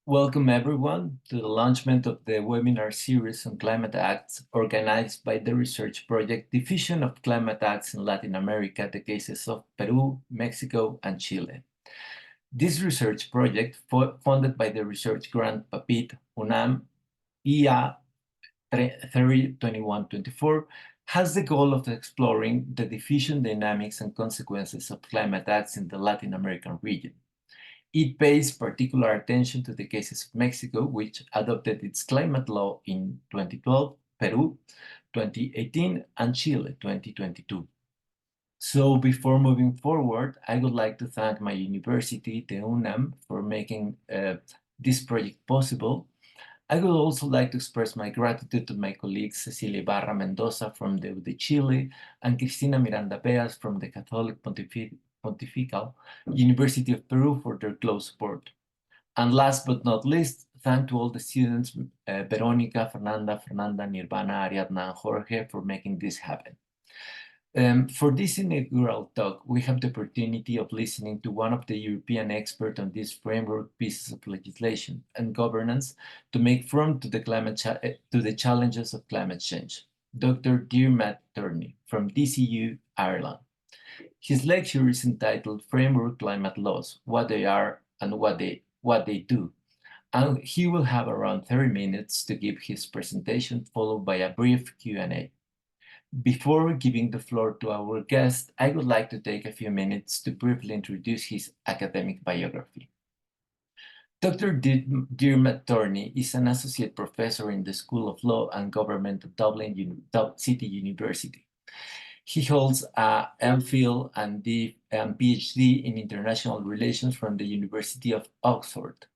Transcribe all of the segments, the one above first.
Welcome everyone to the launchment of the webinar series on climate acts organized by the research project Division of Climate Acts in Latin America, the cases of Peru, Mexico, and Chile. This research project, funded by the research grant PAPIT UNAM EA 3021-24, has the goal of exploring the diffusion dynamics and consequences of climate acts in the Latin American region. It pays particular attention to the cases of Mexico, which adopted its climate law in 2012, Peru 2018, and Chile 2022. So before moving forward, I would like to thank my university, the UNAM, for making this project possible. I would also like to express my gratitude to my colleagues Cecilia Ibarra Mendoza from the UD Chile and Cristina Miranda Peas from the Catholic Pontifical University of Peru for their close support. And last but not least, thank to all the students, Veronica, Fernanda, Nirvana, Ariadna, and Jorge for making this happen. For this inaugural talk, we have the opportunity of listening to one of the European experts on this framework pieces of legislation and governance to make front to the challenges of climate change, Dr. Diarmuid Torney from DCU, Ireland. His lecture is entitled Framework Climate Laws, What They Are and What They Do, and he will have around 30 minutes to give his presentation, followed by a brief Q&A. Before giving the floor to our guest, I would like to take a few minutes to briefly introduce his academic biography. Dr. Diarmuid Torney is an associate professor in the School of Law and Government at Dublin City University. He holds a MPhil and PhD in International Relations from the University of Oxford.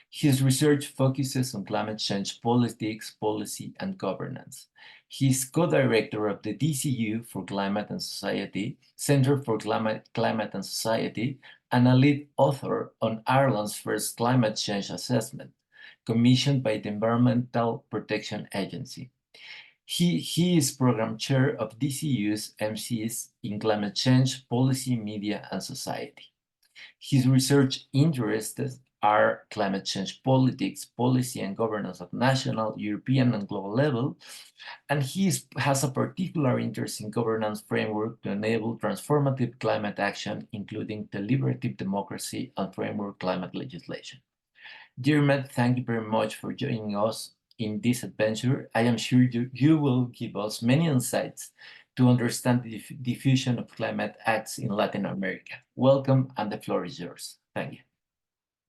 His research focuses on climate change politics, policy, and governance. He is co-director of the DCU for Climate and Society, Center for Climate and Society, and a lead author on Ireland's first climate change assessment, commissioned by the Environmental Protection Agency. He is program chair of DCU's MCs in climate change, policy, media, and society. His research interests are climate change politics, policy, and governance at national, European, and global level, and he has a particular interest in governance framework to enable transformative climate action, including deliberative democracy and framework climate legislation. Diarmuid, thank you very much for joining us in this adventure. I am sure you will give us many insights to understand the diffusion of climate acts in Latin America. Welcome, and the floor is yours. Thank you.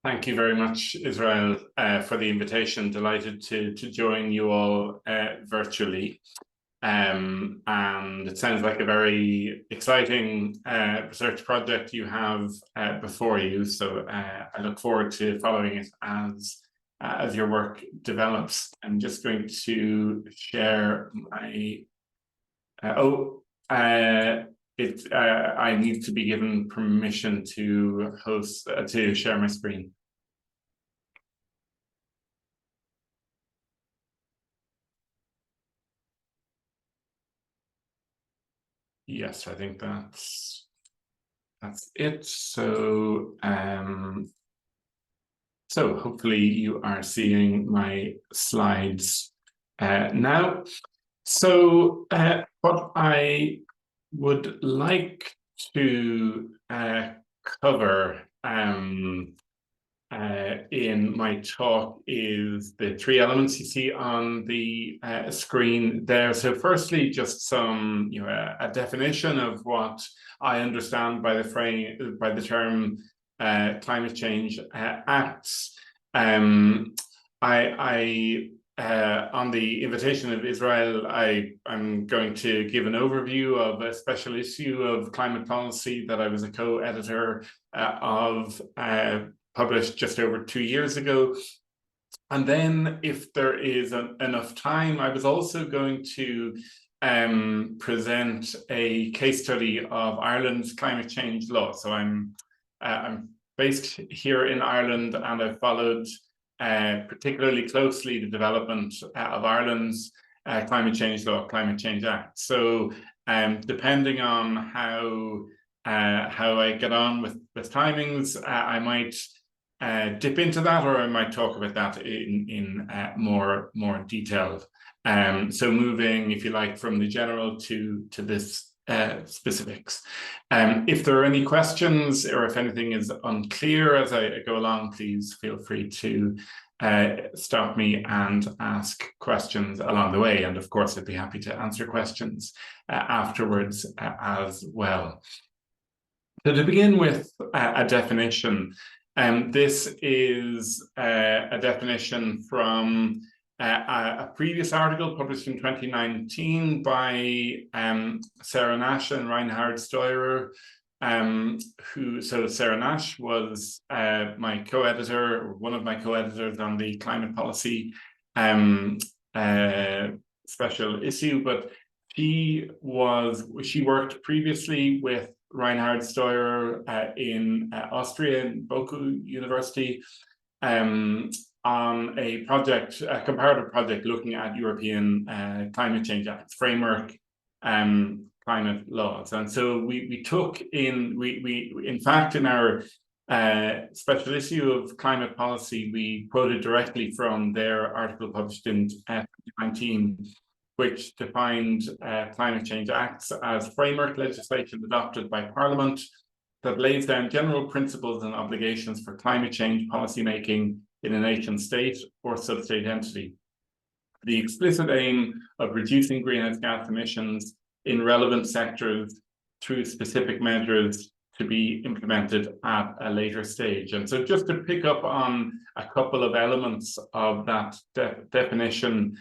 Thank you very much, Israel, for the invitation. Delighted to join you all virtually. And it sounds like a very exciting research project you have before you. So I look forward to following it as your work develops. I'm just going to share my, I need to be given permission to to share my screen. Yes, I think that's it. So so hopefully you are seeing my slides now. So what I would like to cover in my talk is the three elements you see on the screen there. So firstly, just some, a definition of what I understand by the term climate change acts. On the invitation of Israel, I'm going to give an overview of a special issue of Climate Policy that I was a co-editor of, published just over 2 years ago. And then, if there is enough time, I was also going to present a case study of Ireland's climate change law. So I'm based here in Ireland, and I've followed particularly closely the development of Ireland's climate change law, Climate Change Act. So depending on how I get on with timings, I might dip into that, or I might talk about that in more detail. So moving, if you like, from the general to this specifics. If there are any questions or if anything is unclear as I go along, please feel free to stop me and ask questions along the way. And of course, I'd be happy to answer questions afterwards as well. So to begin with a definition, this is a definition from a previous article published in 2019 by Sarah Nash and Reinhard Steurer, so Sarah Nash was my co-editor, or one of my co-editors on the climate policy special issue, but she worked previously with Reinhard Steurer in Austria, in Boku University, on a project, a comparative project looking at European climate change acts framework climate laws. And so we took in, in fact, in our special issue of climate policy, we quoted directly from their article published in 2019, which defined climate change acts as framework legislation adopted by Parliament that lays down general principles and obligations for climate change policymaking in a nation state or sub-state entity. The explicit aim of reducing greenhouse gas emissions in relevant sectors through specific measures to be implemented at a later stage. And so just to pick up on a couple of elements of that definition,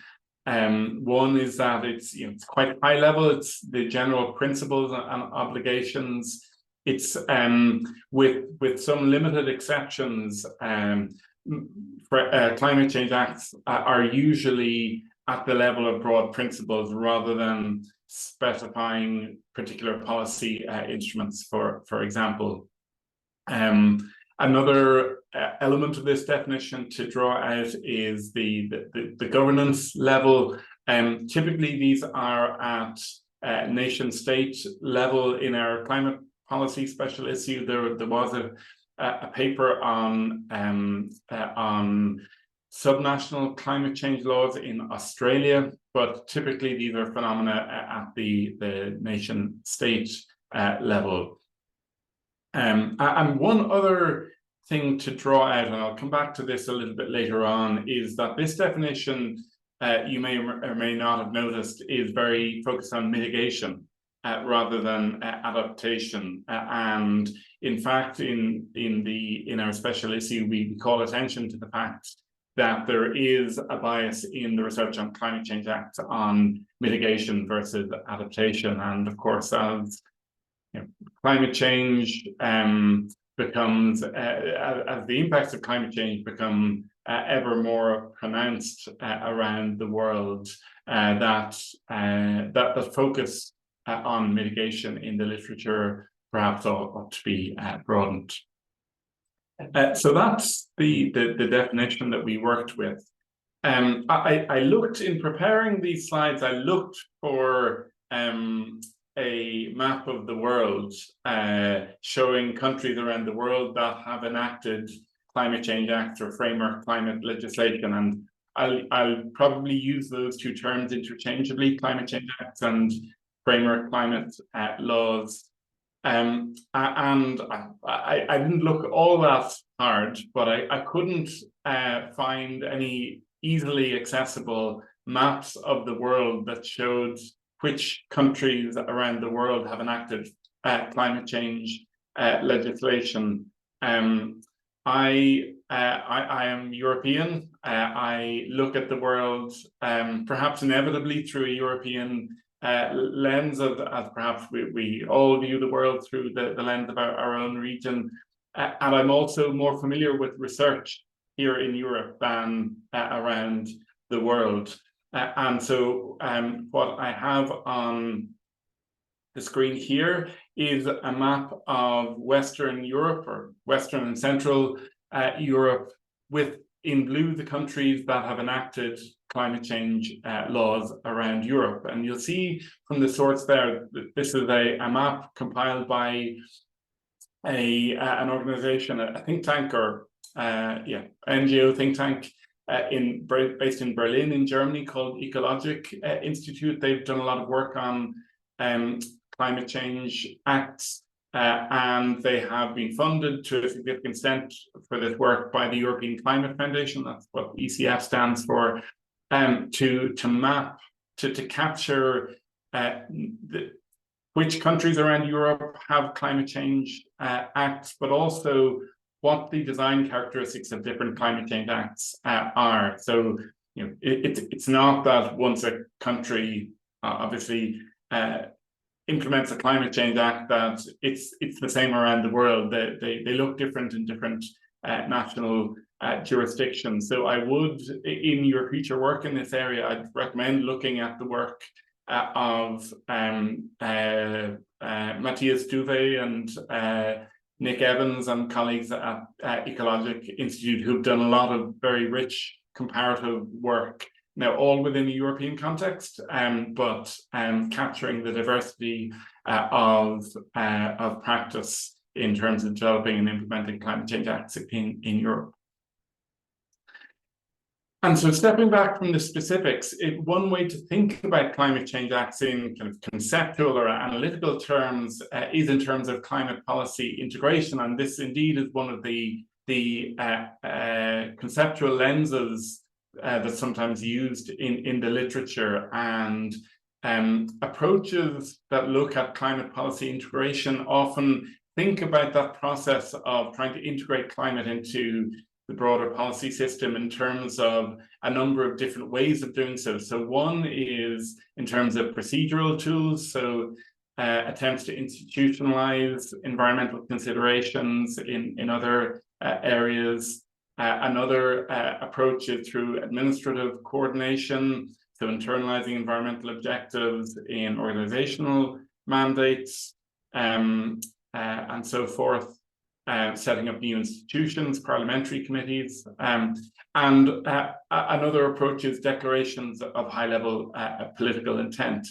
one is that it's quite high level. It's the general principles and obligations. It's with some limited exceptions. Climate change acts are usually at the level of broad principles rather than specifying particular policy instruments. For example, another element of this definition to draw out is the governance level. Typically, these are at nation-state level. In our climate policy special issue, there was a paper on subnational climate change laws in Australia, but typically these are phenomena at the nation-state level. And one other thing to draw out, and I'll come back to this a little bit later on, is that this definition, you may or may not have noticed, is very focused on mitigation rather than adaptation. And in fact, in our special issue, we call attention to the fact that there is a bias in the research on climate change acts on mitigation versus adaptation. And of course, as climate change becomes, as the impacts of climate change become ever more pronounced around the world, that focus on mitigation in the literature perhaps ought to be broadened. So that's the definition that we worked with. I looked, in preparing these slides, I looked for a map of the world showing countries around the world that have enacted climate change acts or framework climate legislation. And I'll probably use those two terms interchangeably, climate change acts and framework climate laws. And I didn't look all that hard, but I couldn't find any easily accessible maps of the world that showed which countries around the world have enacted climate change legislation. I am European. I look at the world perhaps inevitably through a European lens, as perhaps we all view the world through the lens of our own region. And I'm also more familiar with research here in Europe than around the world. And so what I have on the screen here is a map of Western Europe, or Western and Central Europe, with in blue the countries that have enacted climate change laws around Europe. And you'll see from the source there that this is a map compiled by an organization, a think tank, or NGO think tank based in Berlin in Germany called Ecologic Institute. They've done a lot of work on climate change acts, and they have been funded to a significant extent for this work by the European Climate Foundation. That's what ECF stands for, to map, to capture which countries around Europe have climate change acts, but also what the design characteristics of different climate change acts are. So, you know, it's not that once a country obviously implements a climate change act that it's the same around the world. They look different in different national jurisdictions. So I would, in your future work in this area, I'd recommend looking at the work of Matthias Duve and Nick Evans and colleagues at Ecologic Institute, who've done a lot of very rich comparative work, now all within a European context, but capturing the diversity of practice in terms of developing and implementing climate change acts in Europe. And so stepping back from the specifics, one way to think about climate change acts in kind of conceptual or analytical terms is in terms of climate policy integration. And this indeed is one of the conceptual lenses that's sometimes used in the literature, and approaches that look at climate policy integration often think about that process of trying to integrate climate into the broader policy system in terms of a number of different ways of doing so. So one is in terms of procedural tools, so attempts to institutionalize environmental considerations in other areas. Another approach is through administrative coordination, so internalizing environmental objectives in organizational mandates, and so forth. Setting up new institutions, parliamentary committees, and another approach is declarations of high-level political intent.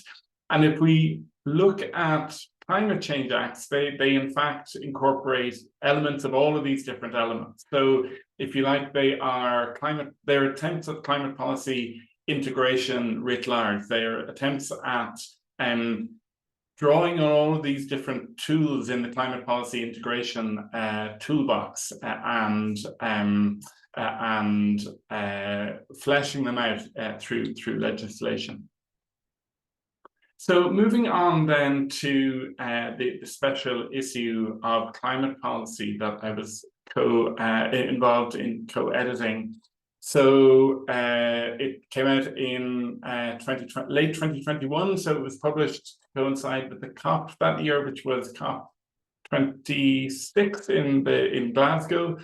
And if we look at climate change acts, they in fact incorporate elements of all of these different elements. So if you like, they're attempts at climate policy integration writ large. They are attempts at drawing on all of these different tools in the climate policy integration toolbox and fleshing them out through legislation. So moving on then to the special issue of climate policy that I was involved in co-editing. So it came out in late 2021, so it was published to coincide with the COP that year, which was COP 26 in Glasgow.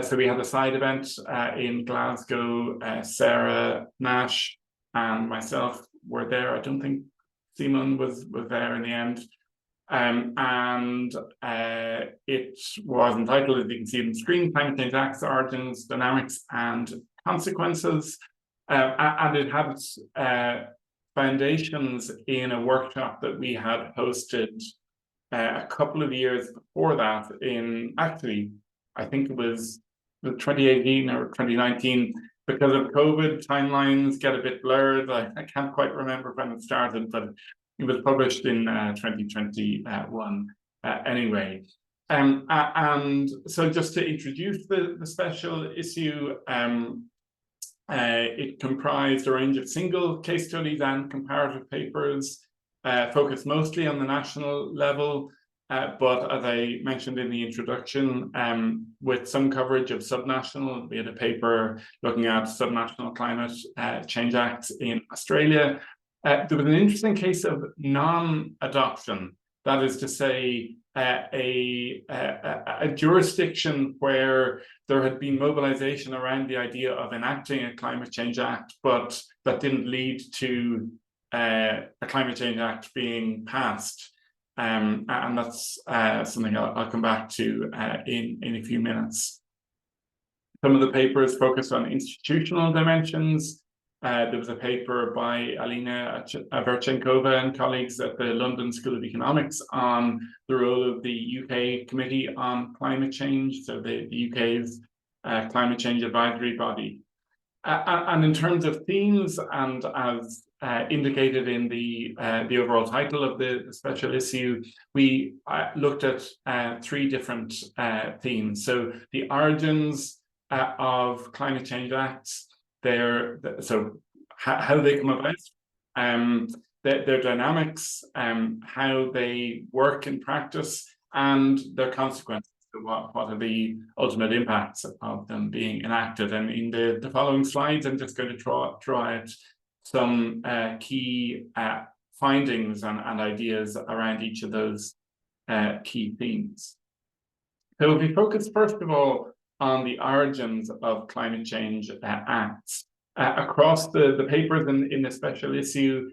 So we had a side event in Glasgow. Sarah Nash and myself were there. I don't think Simon was there in the end. And it was entitled, as you can see on the screen, Climate Change Acts, Origins, Dynamics and Consequences. And it had foundations in a workshop that we had hosted a couple of years before that in, actually, I think it was 2018 or 2019. Because of COVID, timelines get a bit blurred. I can't quite remember when it started, but it was published in 2021 anyway. And so just to introduce the special issue, it comprised a range of single case studies and comparative papers, focused mostly on the national level, but as I mentioned in the introduction, with some coverage of subnational. We had a paper looking at subnational climate change acts in Australia. There was an interesting case of non-adoption, that is to say, a jurisdiction where there had been mobilization around the idea of enacting a climate change act, but that didn't lead to a climate change act being passed. And that's something I'll come back to in a few minutes. Some of the papers focused on institutional dimensions. There was a paper by Alina Verchenkova and colleagues at the London School of Economics on the role of the UK Committee on Climate Change, so the UK's climate change advisory body. And in terms of themes, and as indicated in the overall title of the special issue, we looked at 3 different themes. So the origins of climate change acts, how they come about, their dynamics, how they work in practice, and their consequences. So what are the ultimate impacts of them being enacted? And in the following slides, I'm just going to draw out some key findings and ideas around each of those key themes. So if we focus first of all on the origins of climate change acts, across the papers in the special issue,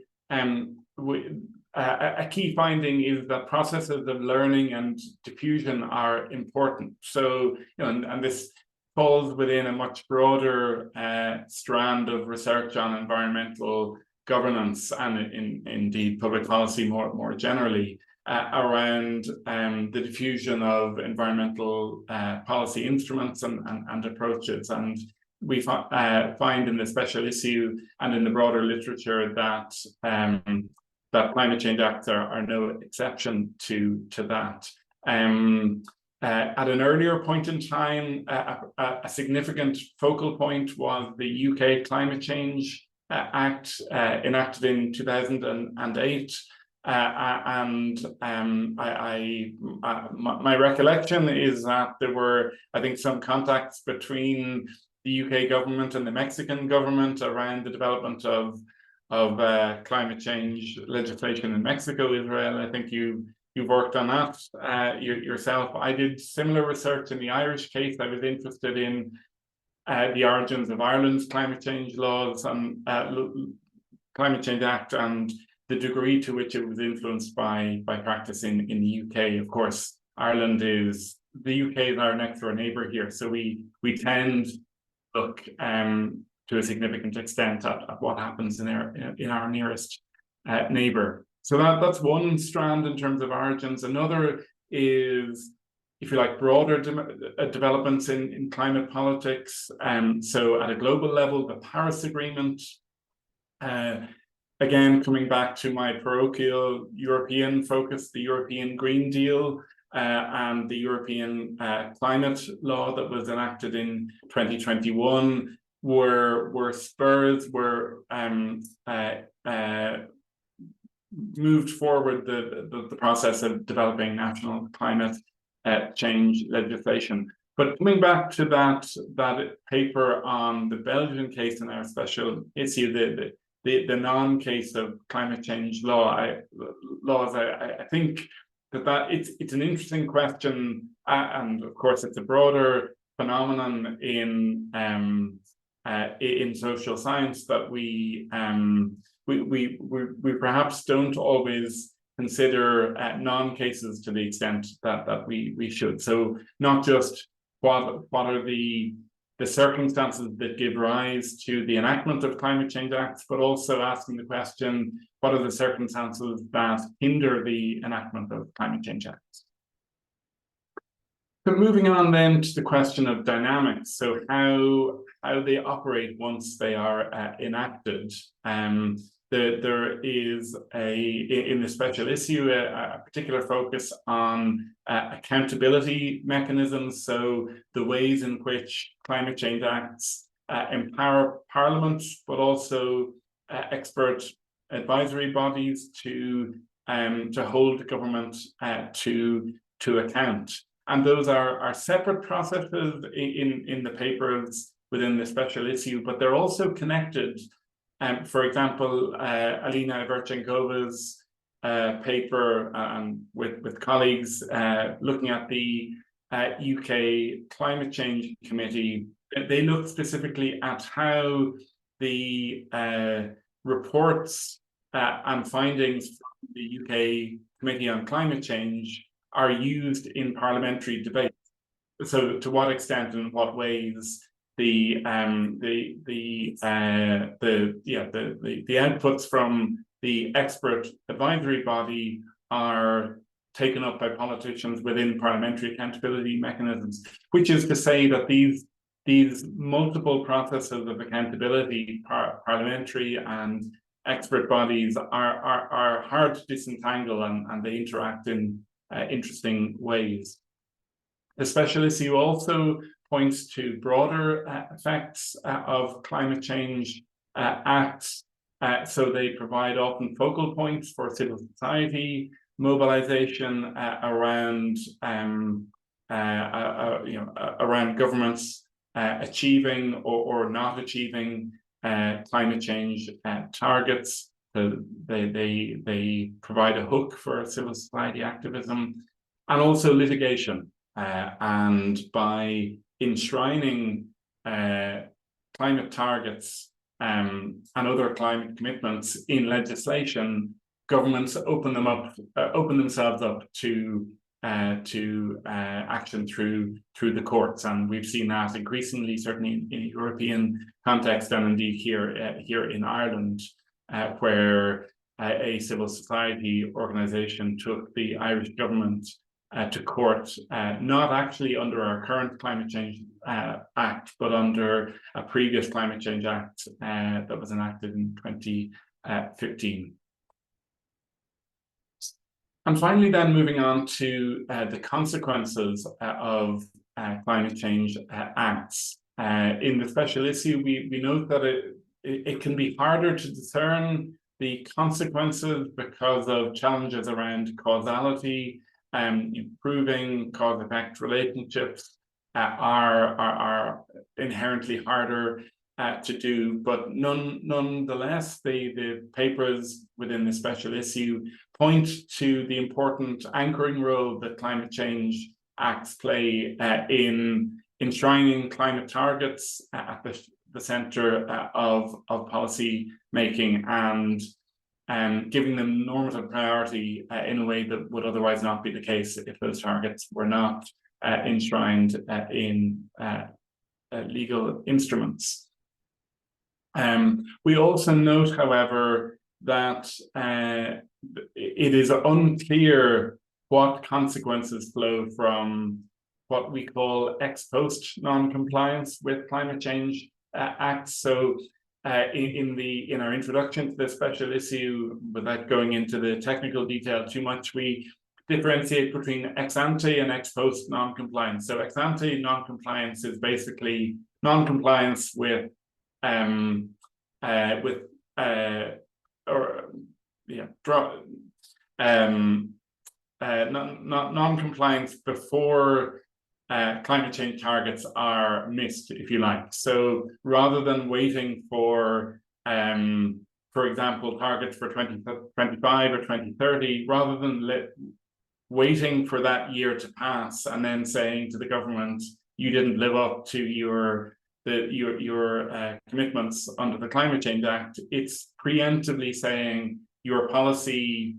a key finding is that processes of learning and diffusion are important. So, and this falls within a much broader strand of research on environmental governance and indeed public policy more generally, around the diffusion of environmental policy instruments and approaches. And we find in the special issue and in the broader literature that that climate change acts are no exception to that. At an earlier point in time, a significant focal point was the UK Climate Change Act enacted in 2008. My recollection is that there were, I think, some contacts between the UK government and the Mexican government around the development of climate change legislation in Mexico. Israel, I think you've worked on that yourself. I did similar research in the Irish case. I was interested in the origins of Ireland's climate change laws and Climate Change Act and the degree to which it was influenced by practice in the UK. Of course, the UK is our next door neighbour here, so we tend to look to a significant extent at what happens in our nearest neighbour. So that's one strand in terms of origins. Another is, if you like, broader developments in climate politics. So at a global level, the Paris Agreement, again, coming back to my parochial European focus, the European Green Deal and the European climate law that was enacted in 2021 were spurs, moved forward the process of developing national climate change legislation. But coming back to that paper on the Belgian case in our special issue, the non-case of climate change laws, I think that it's an interesting question, and of course it's a broader phenomenon in social science that we perhaps don't always consider non-cases to the extent that we should. So not just what are the circumstances that give rise to the enactment of climate change acts, but also asking the question, what are the circumstances that hinder the enactment of climate change acts? So moving on then to the question of dynamics, so how they operate once they are enacted. There is in the special issue a particular focus on accountability mechanisms, so the ways in which climate change acts empower Parliament, but also expert advisory bodies to hold government to account. And those are separate processes in the papers within the special issue, but they're also connected. For example, Alina Verchenkova's paper with colleagues looking at the UK Climate Change Committee, they looked specifically at how the reports and findings from the UK Committee on Climate Change are used in parliamentary debate. So to what extent and what ways the outputs from the expert advisory body are taken up by politicians within parliamentary accountability mechanisms, which is to say that these these multiple processes of accountability, parliamentary and expert bodies, are hard to disentangle, and they interact in interesting ways. The special issue also points to broader effects of climate change acts. So they provide often focal points for civil society mobilization around around governments achieving or not achieving climate change targets. So they provide a hook for civil society activism, and also litigation. And by enshrining climate targets and other climate commitments in legislation, governments open themselves up to action through the courts, and we've seen that increasingly, certainly in a European context, and indeed here in Ireland, where a civil society organisation took the Irish government to court, not actually under our current climate change act, but under a previous climate change act that was enacted in 2015. And finally, then moving on to the consequences of climate change acts. In the special issue, we note that it can be harder to discern the consequences because of challenges around causality. Improving cause-effect relationships are inherently harder to do, but nonetheless, the papers within the special issue point to the important anchoring role that climate change acts play in enshrining climate targets at the center of policy making, and giving them normative priority in a way that would otherwise not be the case if those targets were not enshrined in legal instruments. We also note, however, that it is unclear what consequences flow from what we call ex post non-compliance with climate change acts. So in our introduction to the special issue, without going into the technical detail too much, we differentiate between ex ante and ex post non-compliance. So ex ante non-compliance is basically non-compliance with non-compliance before climate change targets are missed, if you like. So rather than waiting for example, targets for 2025 or 2030, rather than waiting for that year to pass and then saying to the government, you didn't live up to your commitments under the Climate Change Act, it's preemptively saying your policy,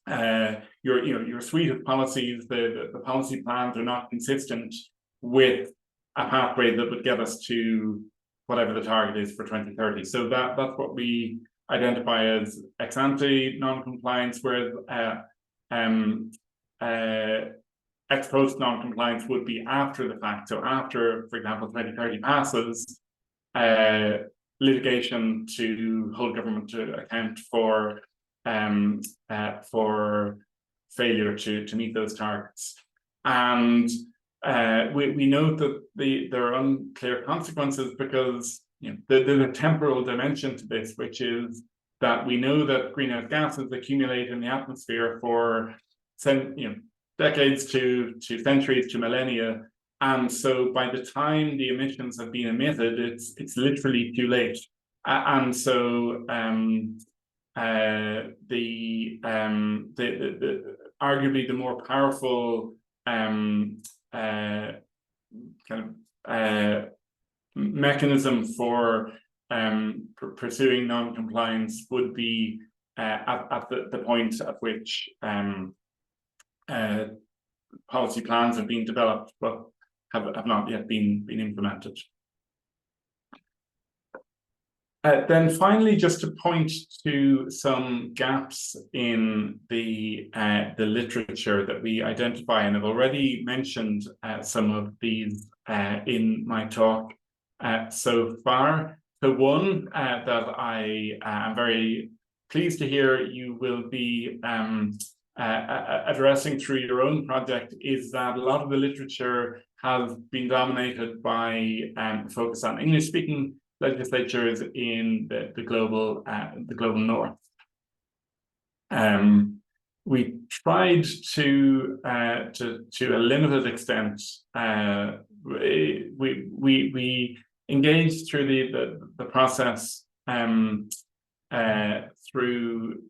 your suite of policies, the policy plans are not consistent with a pathway that would get us to whatever the target is for 2030. So that's what we identify as ex ante non-compliance, whereas ex post non-compliance would be after the fact. So after, for example, 2030 passes, litigation to hold government to account for failure to meet those targets. And we note that there are unclear consequences because there's a temporal dimension to this, which is that we know that greenhouse gases accumulate in the atmosphere for decades to centuries to millennia, and so by the time the emissions have been emitted, it's literally too late. And so arguably the more powerful mechanism for pursuing non-compliance would be at the point at which policy plans have been developed but have not yet been implemented. Then finally, just to point to some gaps in the literature that we identify, and I've already mentioned some of these in my talk so far. So one that I am very pleased to hear you will be addressing through your own project is that a lot of the literature has been dominated by focus on English-speaking legislatures in the global north. We tried to a limited extent. We engaged through the process through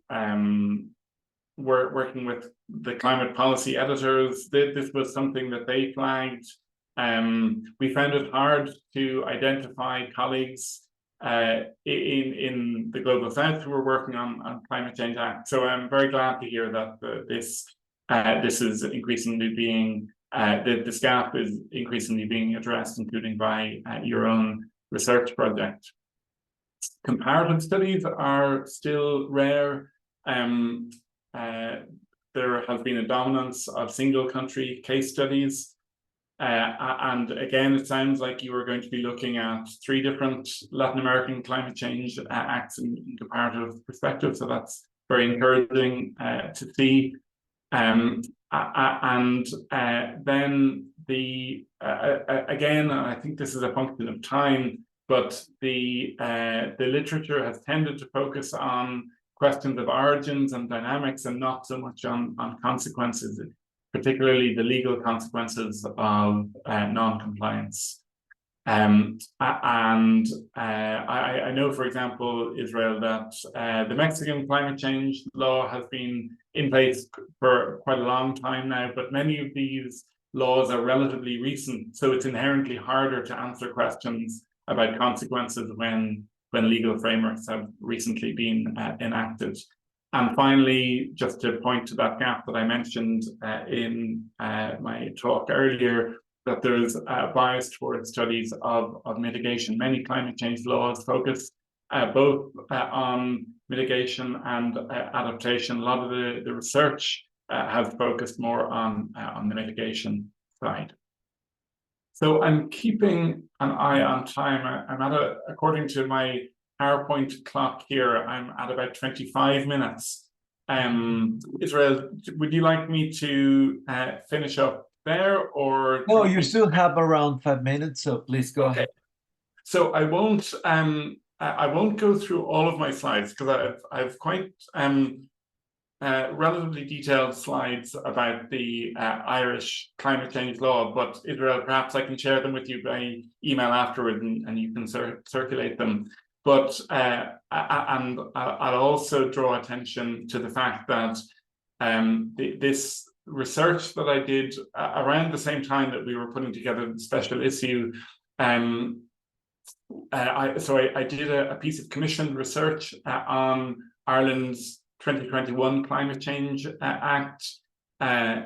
working with the climate policy editors. This was something that they flagged. We found it hard to identify colleagues in the Global South who were working on Climate Change Act. So I'm very glad to hear that this is increasingly being, this gap is increasingly being addressed, including by your own research project. Comparative studies are still rare. There has been a dominance of single country case studies. And again, it sounds like you are going to be looking at 3 different Latin American climate change acts in comparative perspective. So that's very encouraging to see. And then again, I think this is a function of time, but the literature has tended to focus on questions of origins and dynamics and not so much on consequences, particularly the legal consequences of non-compliance. I know, for example, Israel, that the Mexican climate change law has been in place for quite a long time now, but many of these laws are relatively recent, so it's inherently harder to answer questions about consequences when legal frameworks have recently been enacted. And finally, just to point to that gap that I mentioned in my talk earlier, that there's a bias towards studies of mitigation. Many climate change laws focus both on mitigation and adaptation. A lot of the research has focused more on the mitigation side. So I'm keeping an eye on time. I'm at according to my PowerPoint clock here, I'm at about 25 minutes. Israel, would you like me to finish up there, or? No, you still have around 5 minutes, so please go ahead. So I won't go through all of my slides because I've quite relatively detailed slides about the Irish climate change law, but Israel, perhaps I can share them with you by email afterward, and you can circulate them. But and I'll also draw attention to the fact that this research that I did around the same time that we were putting together the special issue, I did a piece of commissioned research on Ireland's 2021 Climate Change Act,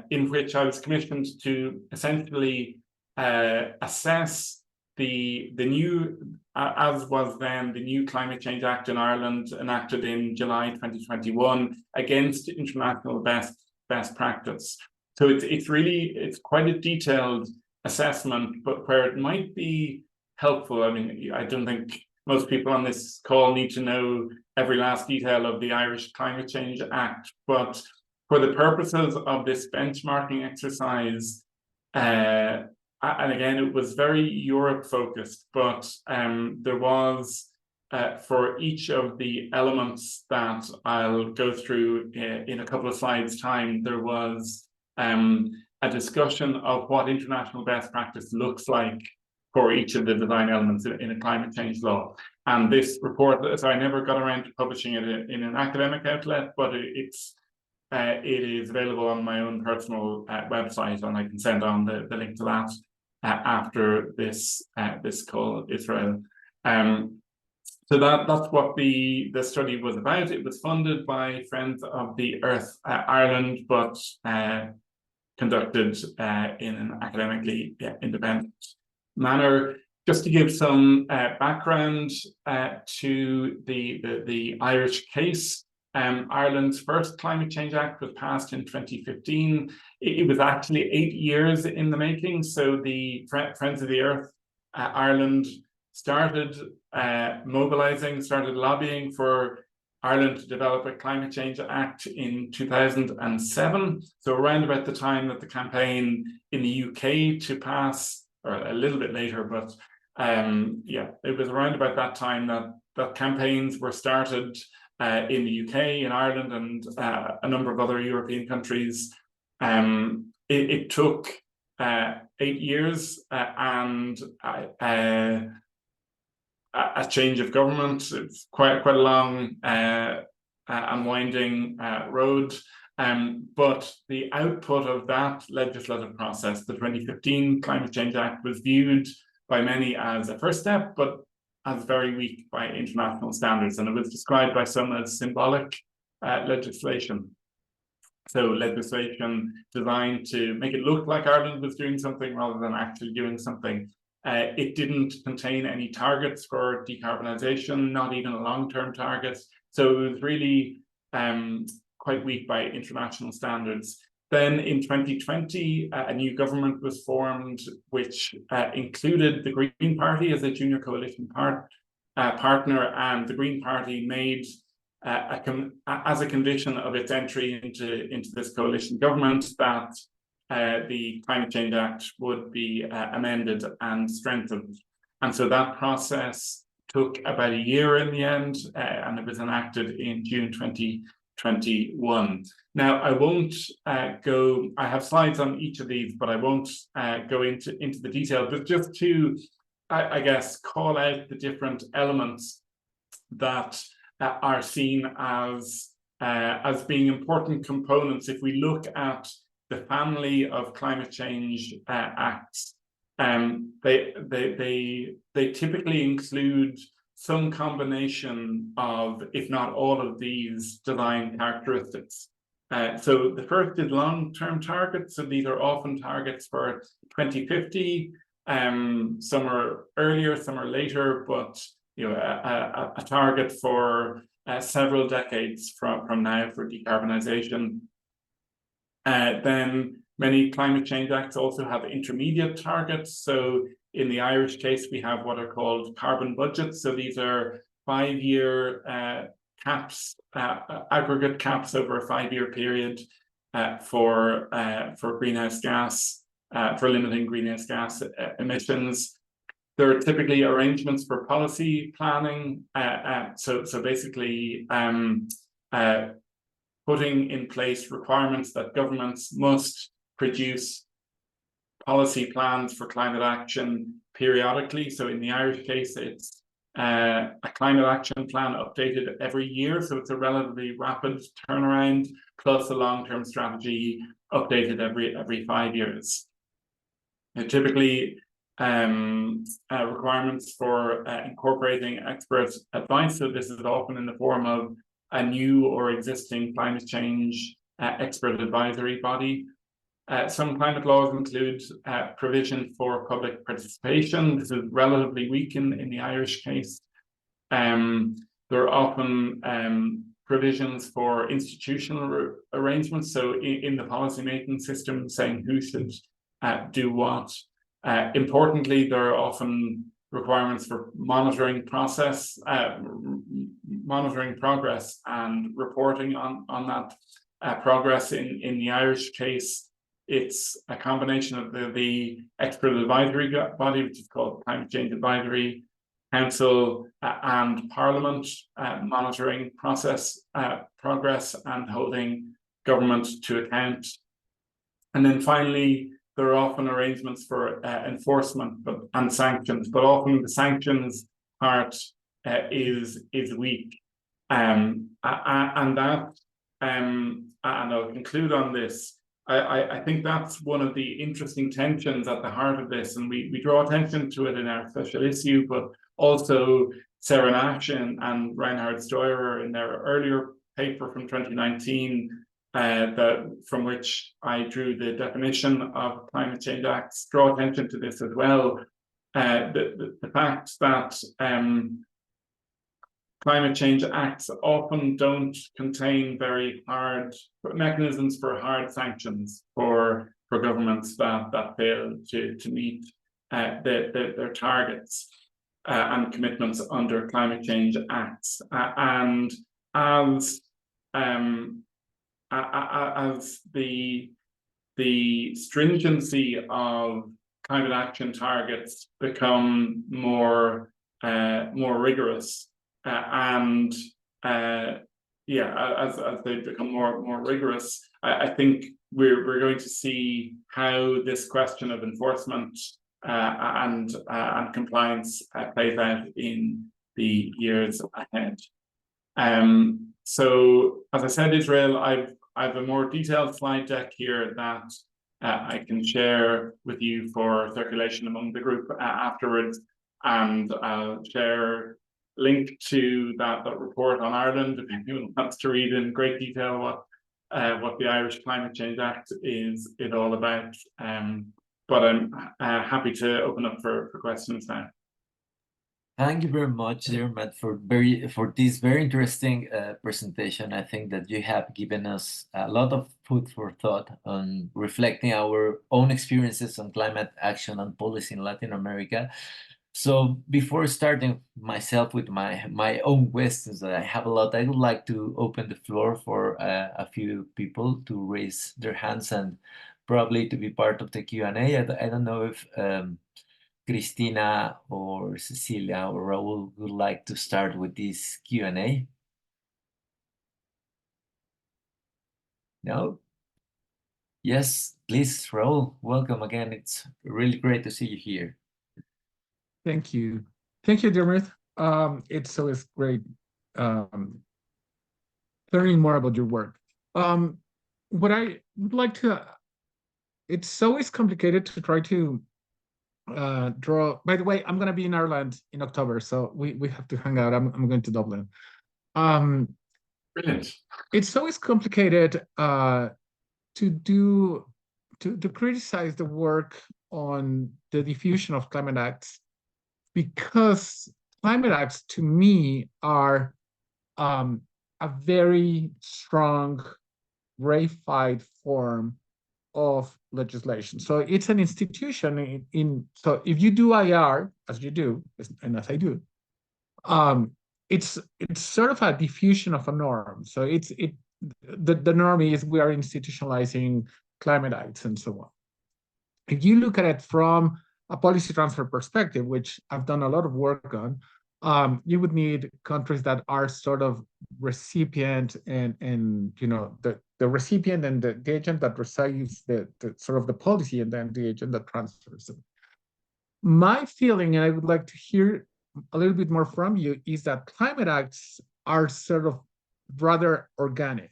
in which I was commissioned to essentially assess the new, as was then, the new Climate Change Act in Ireland, enacted in July 2021, against international best practice. So it's quite a detailed assessment, but where it might be helpful, I mean, I don't think most people on this call need to know every last detail of the Irish Climate Change Act, but for the purposes of this benchmarking exercise, and again, it was very Europe focused, but there was, for each of the elements that I'll go through in a couple of slides' time, there was a discussion of what international best practice looks like for each of the design elements in a climate change law. And this report, so I never got around to publishing it in an academic outlet, but it is available on my own personal website, and I can send on the link to that after this call, Israel. So that's what the study was about. It was funded by Friends of the Earth Ireland, but conducted in an academically independent manner. Just to give some background to the Irish case, Ireland's first Climate Change Act was passed in 2015. It was actually 8 years in the making. So the Friends of the Earth Ireland started mobilizing, started lobbying for Ireland to develop a Climate Change Act in 2007. So around about the time that the campaign in the UK to pass, or a little bit later, but yeah, it was around about that time that campaigns were started in the UK, in Ireland, and a number of other European countries. It took 8 years and a change of government. It's quite a long and winding road. But the output of that legislative process, the 2015 Climate Change Act, was viewed by many as a first step, but as very weak by international standards. And it was described by some as symbolic legislation. So legislation designed to make it look like Ireland was doing something rather than actually doing something. It didn't contain any targets for decarbonisation, not even a long-term target. So it was really quite weak by international standards. Then in 2020, a new government was formed, which included the Green Party as a junior coalition partner, and the Green Party made as a condition of its entry into this coalition government that the Climate Change Act would be amended and strengthened. And so that process took about a year in the end, and it was enacted in June 2021. Now, I won't I have slides on each of these, but I won't go into the detail, but just to, I guess, call out the different elements that are seen as being important components. If we look at the family of climate change acts, they typically include some combination of, if not all of these design characteristics. So the first is long-term targets. So these are often targets for 2050. Some are earlier, some are later, but a target for several decades from now for decarbonisation. Then many climate change acts also have intermediate targets. So in the Irish case, we have what are called carbon budgets. So these are 5-year caps, aggregate caps over a 5-year period for greenhouse gas, for limiting greenhouse gas emissions. There are typically arrangements for policy planning. So basically putting in place requirements that governments must produce policy plans for climate action periodically. So in the Irish case, it's a climate action plan updated every year. So it's a relatively rapid turnaround, plus a long-term strategy updated every 5 years. And typically, requirements for incorporating expert advice. So this is often in the form of a new or existing climate change expert advisory body. Some climate laws include provision for public participation. This is relatively weak in the Irish case. There are often provisions for institutional arrangements. So in the policy-making system, saying who should do what. Importantly, there are often requirements for monitoring progress and reporting on that progress. In the Irish case, it's a combination of the expert advisory body, which is called Climate Change Advisory Council, and Parliament monitoring progress and holding government to account. And then finally, there are often arrangements for enforcement and sanctions, but often the sanctions part is weak. And I'll conclude on this. I think that's one of the interesting tensions at the heart of this, and we draw attention to it in our special issue, but also Sarah Nash and Reinhard Steurer in their earlier paper from 2019, from which I drew the definition of climate change acts, draw attention to this as well. the fact that climate change acts often don't contain very hard mechanisms for hard sanctions for governments that fail to meet their targets and commitments under climate change acts. And as the stringency of climate action targets become more rigorous, as they become more rigorous, I think we're going to see how this question of enforcement and compliance plays out in the years ahead. So, as I said, Israel, I have a more detailed slide deck here that I can share with you for circulation among the group afterwards, and I'll share link to that report on Ireland if anyone wants to read in great detail what the Irish Climate Change Act is all about. But I'm happy to open up for questions now. Thank you very much, Diarmuid, for this very interesting presentation. I think that you have given us a lot of food for thought on reflecting our own experiences on climate action and policy in Latin America. So before starting myself with my own questions that I have a lot, I would like to open the floor for a few people to raise their hands and probably to be part of the Q&A. I don't know if Cristina or Cecilia or Raul would like to start with this Q&A. No? Yes, please, Raul, welcome again. It's really great to see you here. Thank you. Thank you, Diarmuid. It's always great learning more about your work. What I would like to, it's always complicated to try to draw. By the way, I'm going to be in Ireland in October, so we have to hang out. I'm going to Dublin. Brilliant. It's always complicated to criticize the work on the diffusion of climate acts, because climate acts to me are a very strong, reified form of legislation. So it's an institution so if you do IR, as you do, and as I do, it's sort of a diffusion of a norm. So the norm is we are institutionalizing climate acts and so on. If you look at it from a policy transfer perspective, which I've done a lot of work on, you would need countries that are sort of recipient and you know the recipient and the agent that receives the sort of the policy, and then the agent that transfers it. My feeling, and I would like to hear a little bit more from you, is that climate acts are sort of rather organic.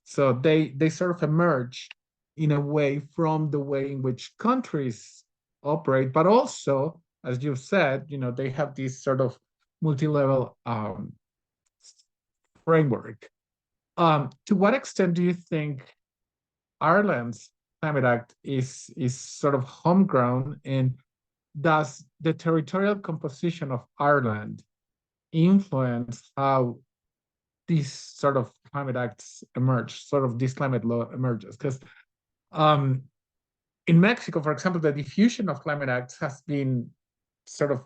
So they sort of emerge in a way from the way in which countries operate, but also, as you've said, you know, they have this sort of multi-level framework. To what extent do you think Ireland's Climate Act is sort of homegrown, and does the territorial composition of Ireland influence how these sort of climate acts emerge, sort of this climate law emerges? Because in Mexico, for example, the diffusion of climate acts has been sort of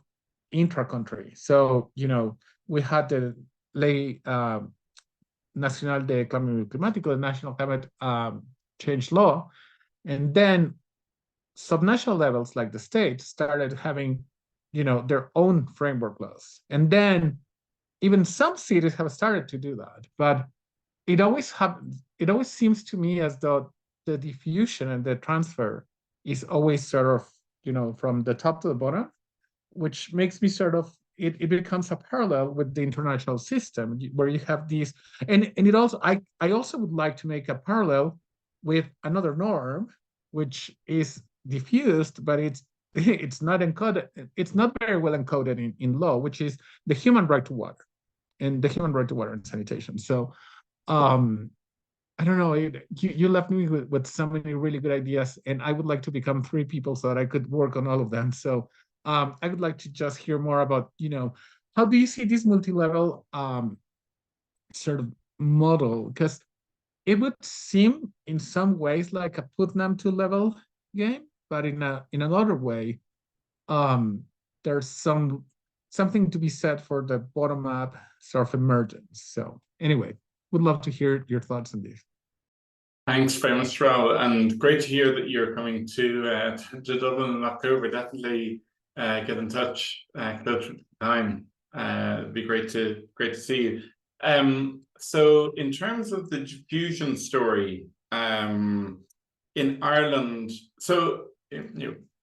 intra-country. So, you know, we had the Ley Nacional de Cambio Climático, the National Climate Change Law, and then subnational levels like the states started having, you know, their own framework laws. And then even some cities have started to do that. But it always seems to me as though the diffusion and the transfer is always sort of, you know, from the top to the bottom, which makes me sort of, it becomes a parallel with the international system where you have these, and it also, I also would like to make a parallel with another norm, which is diffused, but it's not encoded, it's not very well encoded in law, which is the human right to water and the human right to water and sanitation. So I don't know, you left me with so many really good ideas, and I would like to become 3 people so that I could work on all of them. So I would like to just hear more about, how do you see this multi-level sort of model? Because it would seem in some ways like a Putnam two-level game, but in another way, there's something to be said for the bottom-up sort of emergence. So anyway, would love to hear your thoughts on this. Thanks very much, Raul, and great to hear that you're coming to Dublin in October. Definitely get in touch closer to the time. It'd be great to see you. So in terms of the diffusion story in Ireland, so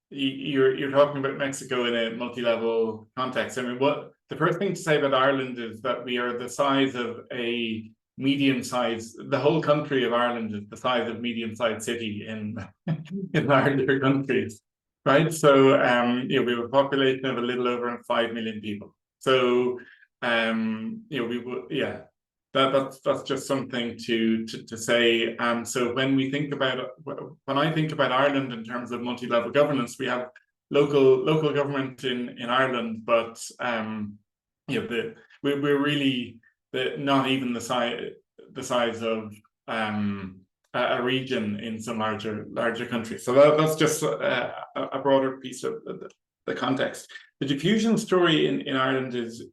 you're talking about Mexico in a multi-level context. I mean, the first thing to say about Ireland is that we are the size of a medium-sized, the whole country of Ireland is the size of medium-sized city in larger countries, right? So we have a population of a little over 5 million people. So that's just something to say. So when I think about Ireland in terms of multi-level governance, we have local government in Ireland, but we're really not even the size of a region in some larger countries. So that's just a broader piece of the context. The diffusion story in Ireland is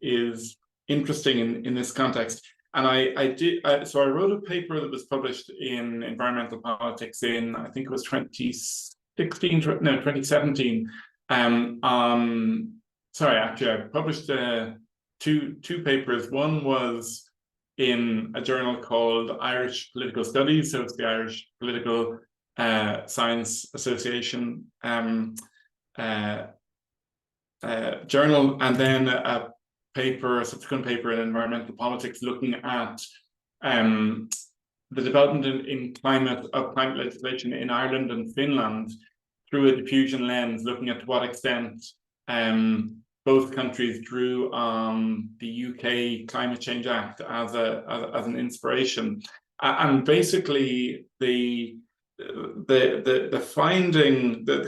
interesting in this context. And I wrote a paper that was published in Environmental Politics in, I think it was 2017. Actually, I published two papers. One was in a journal called Irish Political Studies, so it's the Irish Political Science Association journal, and then a subsequent paper in Environmental Politics looking at the development in climate legislation in Ireland and Finland through a diffusion lens, looking at to what extent both countries drew on the UK Climate Change Act as an inspiration. And basically the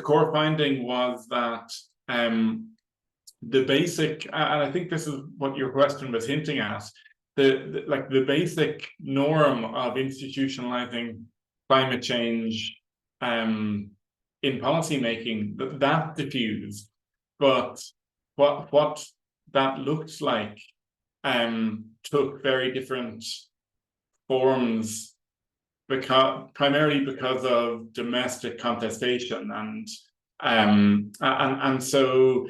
core finding was that the basic, and I think this is what your question was hinting at, the basic norm of institutionalizing climate change in policymaking, that diffused, but what that looked like took very different forms, primarily because of domestic contestation, and so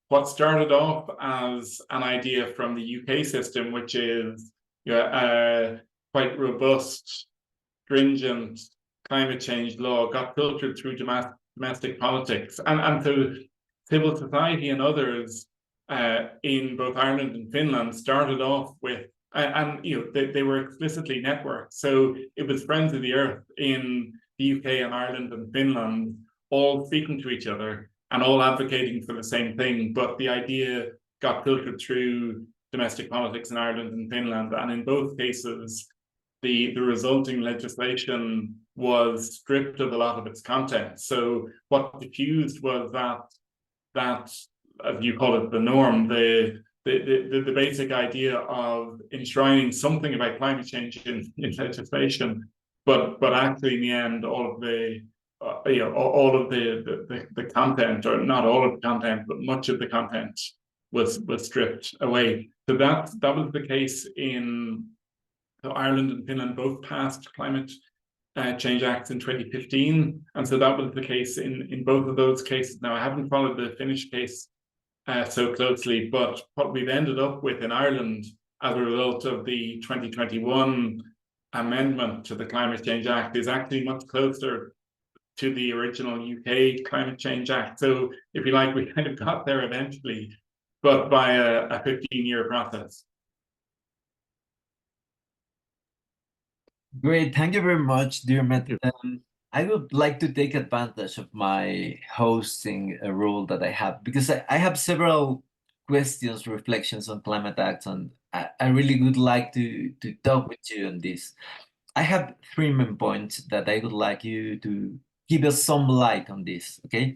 what started off as an idea from the UK system, which is a quite robust, stringent climate change law, got filtered through domestic politics, and so civil society and others in both Ireland and Finland started off with, and they were explicitly networked. So it was Friends of the Earth in the UK and Ireland and Finland, all speaking to each other and all advocating for the same thing, but the idea got filtered through domestic politics in Ireland and Finland, and in both cases, the resulting legislation was stripped of a lot of its content. So what diffused was that, as you call it, the norm, the basic idea of enshrining something about climate change in legislation, but actually in the end, all of the content, or not all of the content, but much of the content was stripped away. So that was the case in Ireland and Finland. Both passed climate change acts in 2015, and so that was the case in both of those cases. Now, I haven't followed the Finnish case so closely, but what we've ended up with in Ireland as a result of the 2021 amendment to the Climate Change Act is actually much closer to the original UK Climate Change Act. So if you like, we kind of got there eventually, but by a 15-year process. Great, thank you very much, Diarmuid. I would like to take advantage of my hosting role that I have, because I have several questions, reflections on climate acts, and I really would like to talk with you on this. I have 3 main points that I would like you to give us some light on this, okay?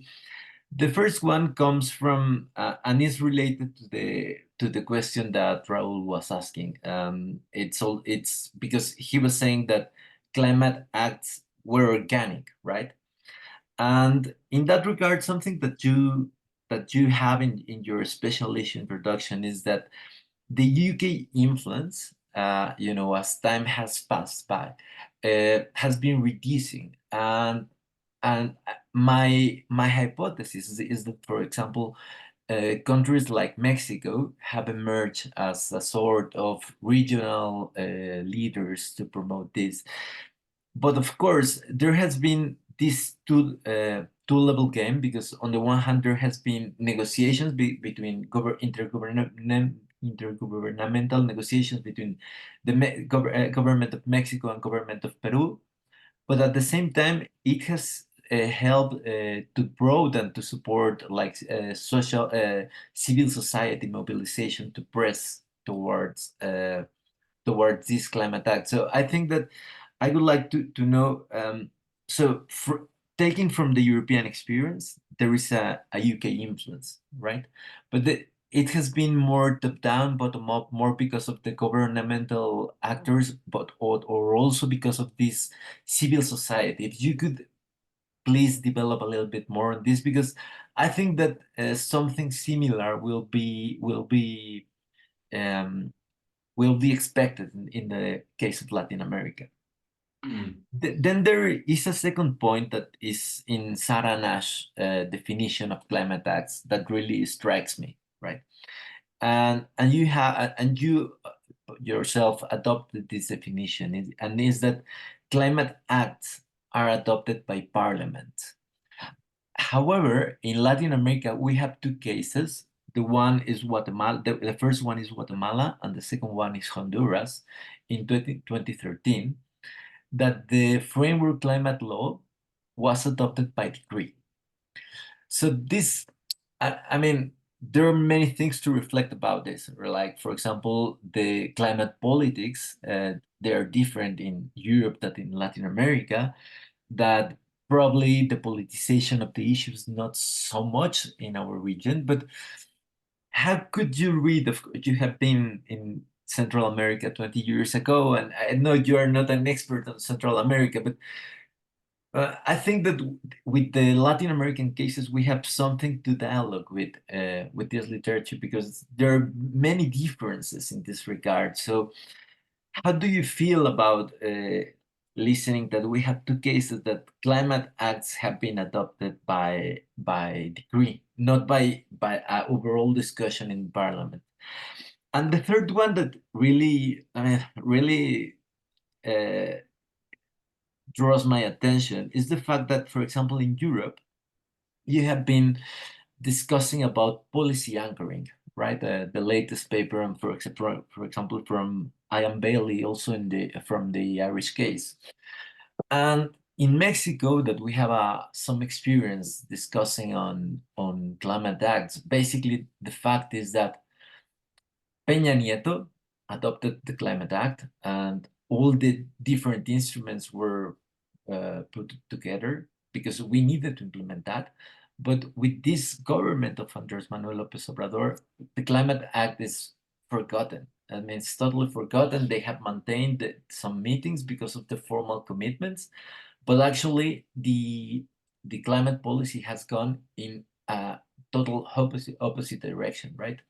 The first one comes from and is related to the question that Raul was asking. It's because he was saying that climate acts were organic, right? And in that regard, something that you have in your special issue introduction is that the UK influence, as time has passed by, has been reducing, and my hypothesis is that, for example, countries like Mexico have emerged as a sort of regional leaders to promote this. But of course, there has been this two-level game, because on the one hand, there has been negotiations between intergovernmental negotiations between the government of Mexico and government of Peru. But at the same time, it has helped to broaden, to support like social civil society mobilization to press towards this climate act. So I think that I would like to know, so taking from the European experience, there is a UK influence, right? But it has been more top-down, bottom-up, more because of the governmental actors, but or also because of this civil society. If you could please develop a little bit more on this, because I think that something similar um, will be expected in the case of Latin America. Then there is a second point that is in Sarah Nash definition of climate acts that really strikes me, right? And you yourself adopted this definition, and is that climate acts are adopted by parliament. However, in Latin America, we have two cases. The one is Guatemala. The first one is Guatemala, and the second one is Honduras in 2013, that the framework climate law was adopted by decree. So this, I mean, there are many things to reflect about this. Like, for example, the climate politics, they are different in Europe than in Latin America, that probably the politicization of the issue is not so much in our region. But how could you read, you have been in Central America 20 years ago, and I know you are not an expert on Central America, but I think that with the Latin American cases, we have something to dialogue with this literature, because there are many differences in this regard. So how do you feel about listening that we have two cases that climate acts have been adopted by decree, not by overall discussion in parliament? And the third one that really, draws my attention is the fact that, for example, in Europe, you have been discussing about policy anchoring, right? The latest paper, and for example, from Ian Bailey, also from the Irish case, and in Mexico, that we have some experience discussing on climate acts. Basically, the fact is that Peña Nieto adopted the Climate Act, and all the different instruments were put together because we needed to implement that. But with this government of Andrés Manuel López Obrador, the Climate Act is forgotten. I mean, it's totally forgotten. They have maintained some meetings because of the formal commitments, but actually the climate policy has gone in a total opposite direction, right?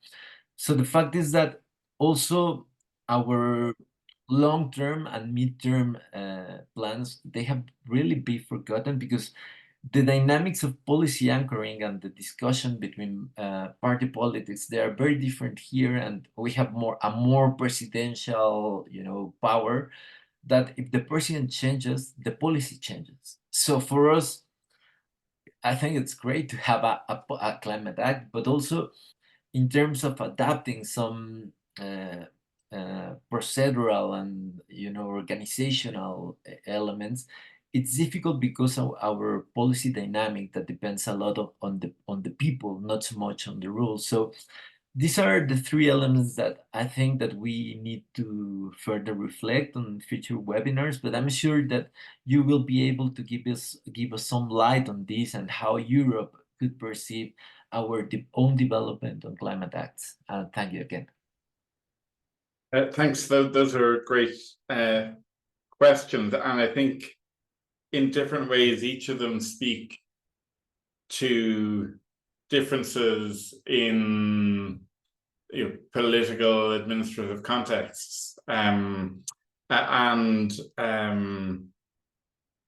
So the fact is that also our long-term and mid-term plans, they have really been forgotten, because the dynamics of policy anchoring and the discussion between party politics, they are very different here, and we have a more presidential, power, that if the president changes, the policy changes. So for us, I think it's great to have a climate act, but also in terms of adapting some procedural and organizational elements, it's difficult because of our policy dynamic that depends a lot on the people, not so much on the rules. So these are the three elements that I think that we need to further reflect on future webinars, but I'm sure that you will be able to give us some light on this and how Europe could perceive our own development on climate acts? Thank you again. Thanks. Those are great questions, and I think in different ways each of them speak to differences in political, administrative contexts, and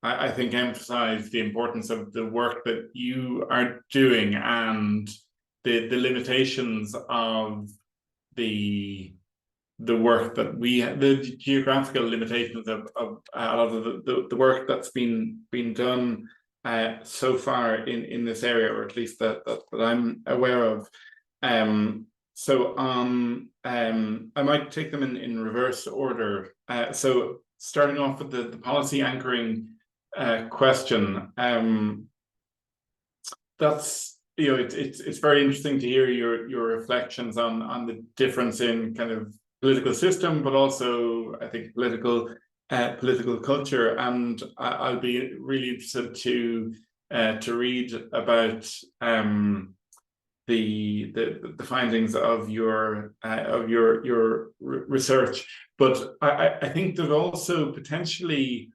I think emphasize the importance of the work that you are doing and the limitations of the work that the geographical limitations of a lot of the work that's been done so far in this area, or at least that I'm aware of. So I might take them in reverse order. So starting off with the policy anchoring question, that's it's very interesting to hear your reflections on the difference in kind of political system, but also I think political culture, and I'll be really interested to read about the findings of your research. But I think there's also potentially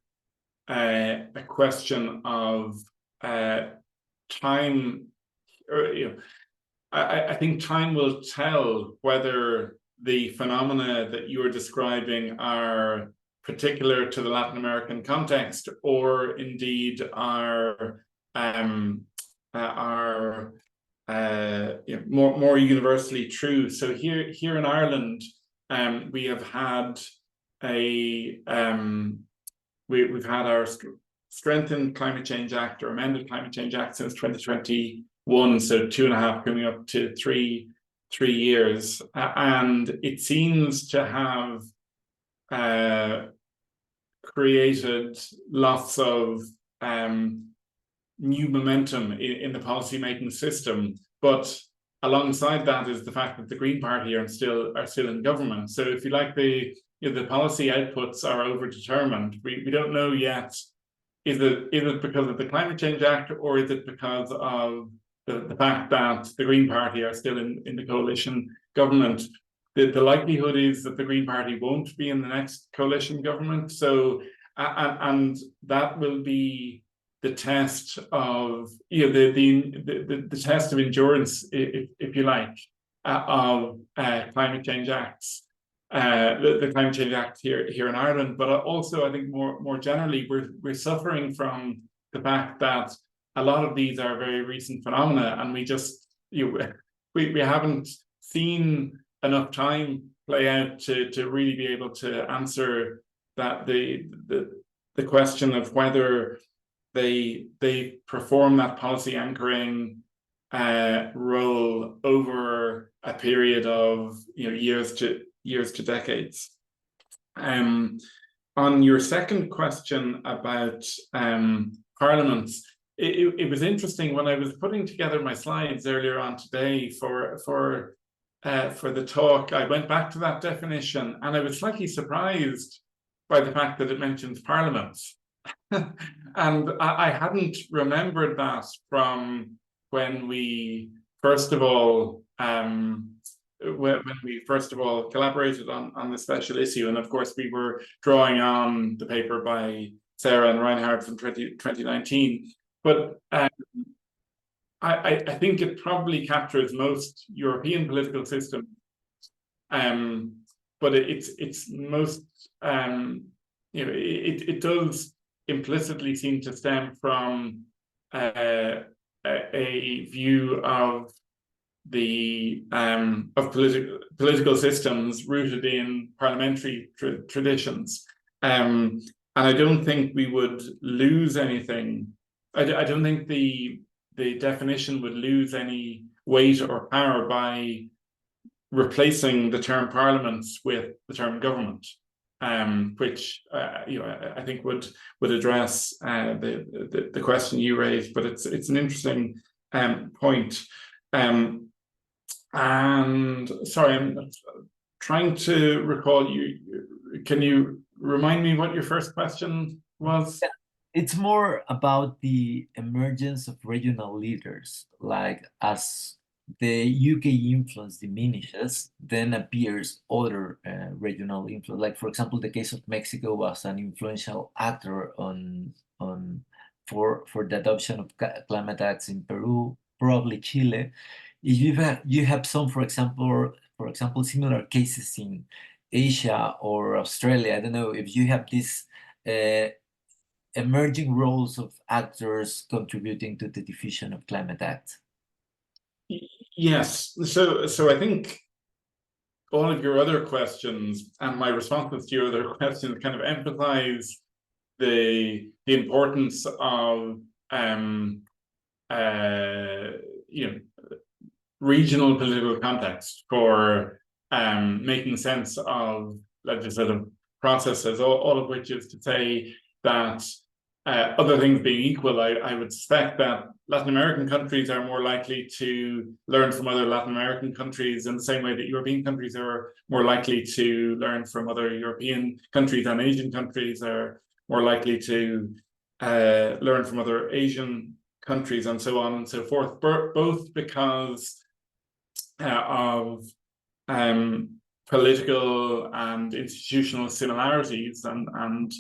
a question of time, or I think time will tell whether the phenomena that you are describing are particular to the Latin American context, or indeed are more universally true. So here in Ireland, we have had we've had our strengthened Climate Change Act, or amended Climate Change Act, since 2021, so 2.5 coming up to 3 years, and it seems to have created lots of new momentum in the policy-making system. But alongside that is the fact that the Green Party are still in government. So if you like, the policy outputs are overdetermined. We don't know yet. Is it because of the Climate Change Act, or is it because of the fact that the Green Party are still in the coalition government? The likelihood is that the Green Party won't be in the next coalition government. So and that will be the test of the test of endurance, if you like, of climate change acts, the Climate Change Act here in Ireland. But also, I think more generally, we're suffering from the fact that a lot of these are very recent phenomena, and we just we haven't seen enough time play out to really be able to answer that the question of whether they perform that policy anchoring role over a period of years to decades. On your second question about parliaments, it was interesting when I was putting together my slides earlier on today for the talk. I went back to that definition, and I was slightly surprised by the fact that it mentions parliaments. And I hadn't remembered that from when we first of all collaborated on the special issue. And of course, we were drawing on the paper by Sarah and Reinhard from 2019. But I think it probably captures most European political systems, but it's most it does implicitly seem to stem from a view of the of political systems rooted in parliamentary traditions, and I don't think we would lose anything. I don't think the definition would lose any weight or power by replacing the term parliaments with the term government, which I think would address the question you raised. But it's an interesting point. And sorry, I'm trying to recall you. Can you remind me what your first question was? It's more about the emergence of regional leaders, like as the UK influence diminishes, then appears other regional influence. Like for example, the case of Mexico was an influential actor for the adoption of climate acts in Peru, probably Chile. If you have some, for example, similar cases in Asia or Australia. I don't know if you have this. Emerging roles of actors contributing to the diffusion of climate acts. Yes, so I think all of your other questions and my responses to your other questions kind of emphasize the importance of regional political context for making sense of legislative processes, all of which is to say that other things being equal, I would suspect that Latin American countries are more likely to learn from other Latin American countries in the same way that European countries are more likely to learn from other European countries, and Asian countries are more likely to learn from other Asian countries, and so on and so forth, both because of political and institutional similarities and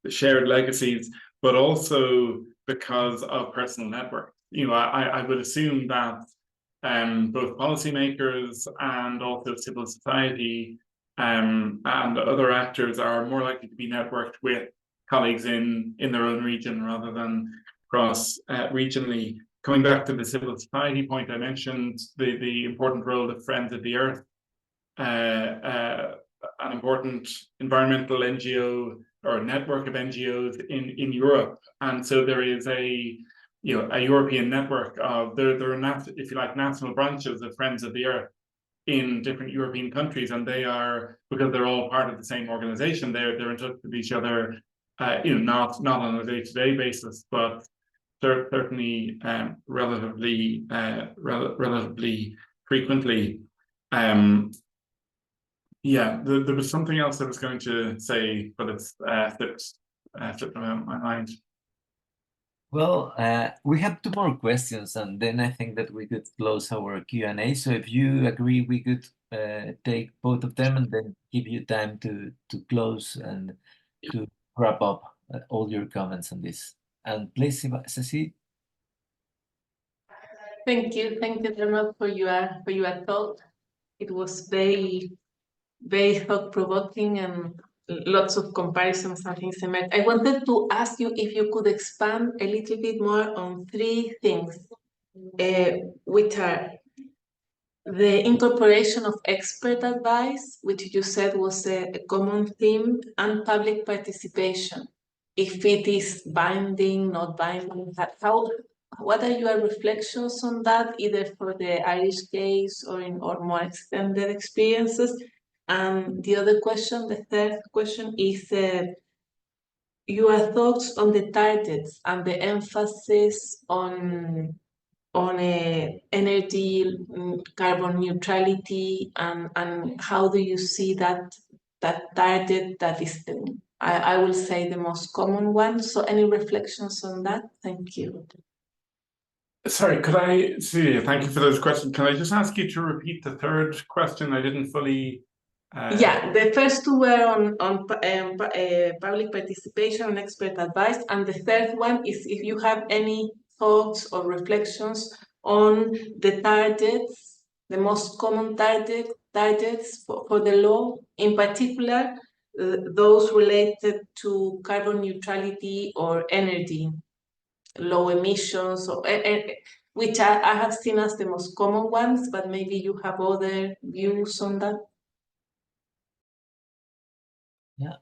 shared legacies, but also because of personal networks. I would assume that both policymakers and also civil society and other actors are more likely to be networked with colleagues in their own region rather than cross regionally. Coming back to the civil society point, I mentioned the important role of Friends of the Earth, an important environmental NGO or network of NGOs in Europe, and so there is a European network of there are if you like national branches of Friends of the Earth in different European countries, and they are, because they're all part of the same organization, they're in touch with each other, not on a day-to-day basis, but certainly relatively frequently. There was something else I was going to say, but it's slipped my mind. Well, we have 2 more questions, and then I think that we could close our Q&A. So if you agree, we could take both of them and then give you time to close and to wrap up all your comments on this. And please, Ceci. Thank you, Diarmuid, for your talk. It was very thought-provoking and lots of comparisons and things emerged. I wanted to ask you if you could expand a little bit more on 3 things, which are the incorporation of expert advice, which you said was a common theme, and public participation. If it is binding, not binding, what are your reflections on that, either for the Irish case or more extended experiences? And the other question, the third question, is your thoughts on the targets and the emphasis on energy, carbon neutrality, and how do you see that target that is I will say the most common one. So any reflections on that? Thank you. Sorry, could I see? Thank you for those questions. Can I just ask you to repeat the third question? I didn't fully. Yeah, the first 2 were on public participation and expert advice, and the third one is if you have any thoughts or reflections on the targets, the most common targets for the law, in particular those related to carbon neutrality or energy, low emissions, or which I have seen as the most common ones, but maybe you have other views on that. Yeah,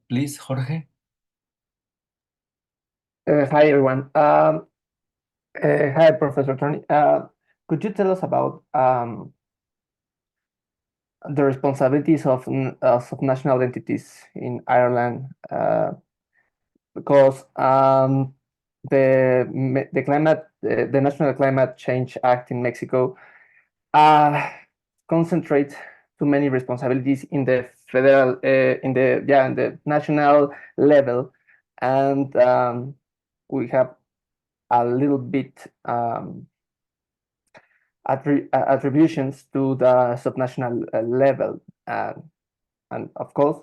please, Jorge. Hi, everyone. Hi, Professor Torney. Could you tell us about the responsibilities of national entities in Ireland? Because the National Climate Change Act in Mexico concentrates too many responsibilities in the federal, in the national level, and we have a little bit attributions to the subnational level, and of course,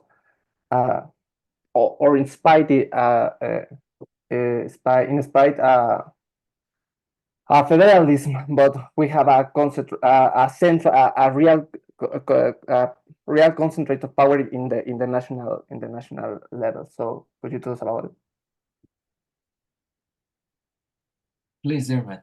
or in spite in spite federalism, but we have a concept, a central, a real real concentrate of power in the national level. So could you tell us about it? Please, Diarmuid.